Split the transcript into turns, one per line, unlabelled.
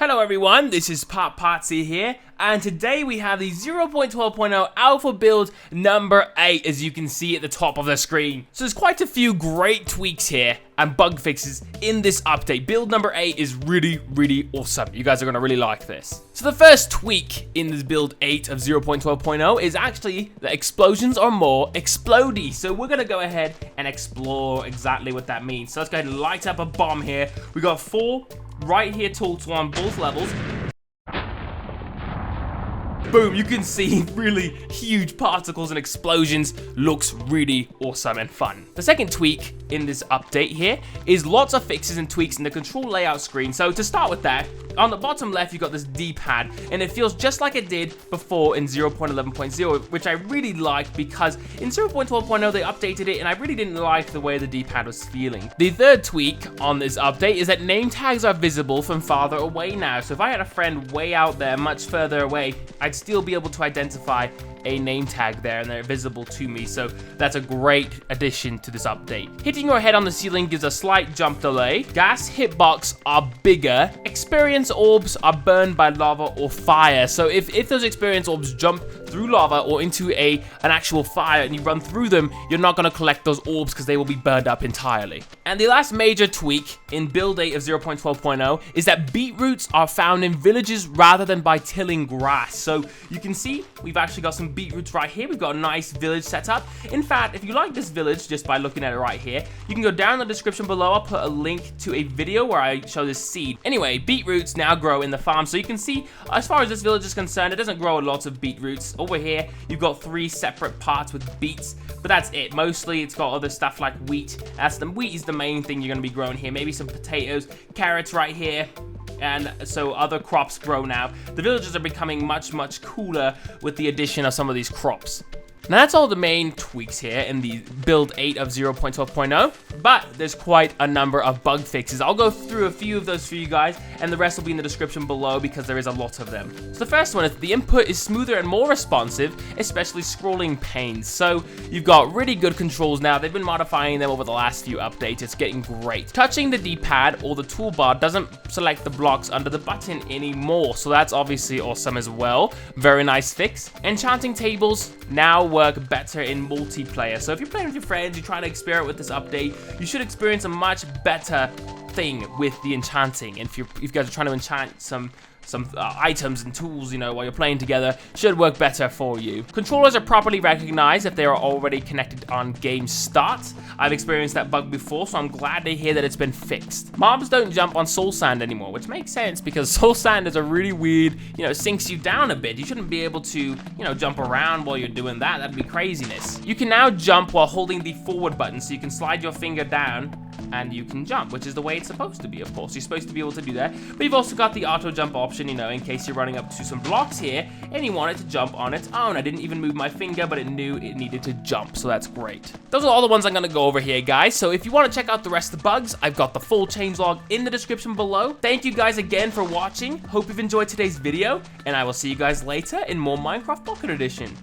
Hello everyone, this is potpotsie here, and today we have the 0.12.0 alpha build number 8, as you can see at the top of the screen. So there's quite a few great tweaks here and bug fixes in this update. Build number 8 is really awesome. You guys are going to really like this. So the first tweak in this build 8 of 0.12.0 is actually that explosions are more explodey. So we're going to go ahead and explore exactly what that means. So let's go ahead and light up a bomb here. We got 4 right here tools on both levels. Boom, you can see really huge particles and explosions. Looks really awesome and fun. The second tweak in this update here is lots of fixes and tweaks in the control layout screen. So to start with that, on the bottom left, you got this D-pad, and it feels just like it did before in 0.11.0, which I really like because in 0.12.0, they updated it, and I really didn't like the way the D-pad was feeling. The third tweak on this update is that name tags are visible from farther away now. So if I had a friend way out there, much further away, I'd still be able to identify a name tag there, and they're visible to me, so that's a great addition to this update. Hitting your head on the ceiling gives a slight jump delay. Gas hitboxes are bigger. Experience orbs are burned by lava or fire, so if those experience orbs jump through lava or into an actual fire and you run through them, you're not going to collect those orbs because they will be burned up entirely. And the last major tweak in build 8 of 0.12.0 is that beetroots are found in villages rather than by tilling grass. So you can see we've actually got some beetroots right here. We've got a nice village set up. In fact, if you like this village just by looking at it right here, you can go down in the description below. I'll put a link to a video where I show this seed. Anyway, beetroots now grow in the farm, so you can see as far as this village is concerned, it doesn't grow lots of beetroots. Over here, you've got 3 separate parts with beets, but that's it. Mostly, it's got other stuff like wheat. Wheat is the main thing you're going to be growing here. Maybe some potatoes, carrots right here. And so other crops grow now. The villages are becoming much cooler with the addition of some of these crops. Now that's all the main tweaks here in the build 8 of 0.12.0, but there's quite a number of bug fixes. I'll go through a few of those for you guys, and the rest will be in the description below because there is a lot of them. So the first one is the input is smoother and more responsive, especially scrolling panes. So you've got really good controls now. They've been modifying them over the last few updates. It's getting great. Touching the D-pad or the toolbar doesn't select the blocks under the button anymore, so that's obviously awesome as well. Very nice fix. Enchanting tables now work better in multiplayer. So if you're playing with your friends, you're trying to experiment with this update, you should experience a much better thing with the enchanting. And if you guys are trying to enchant some items and tools, you know, while you're playing together, should work better for you. Controllers are properly recognized if they are already connected on game start. I've experienced that bug before, so I'm glad to hear that it's been fixed. Mobs don't jump on soul sand anymore, which makes sense because soul sand is a really weird, you know, sinks you down a bit. You shouldn't be able to, you know, jump around while you're doing that. That'd be craziness. You can now jump while holding the forward button, so you can slide your finger down and you can jump, which is the way it's supposed to be, of course. You're supposed to be able to do that, but you've also got the auto jump option, you know, in case you're running up to some blocks here and you want it to jump on its own. I didn't even move my finger, but it knew it needed to jump, so that's great. Those are all the ones I'm gonna go over here, guys, so if you want to check out the rest of the bugs, I've got the full changelog in the description below. Thank you guys again for watching. Hope you've enjoyed today's video, and I will see you guys later in more Minecraft Pocket Edition.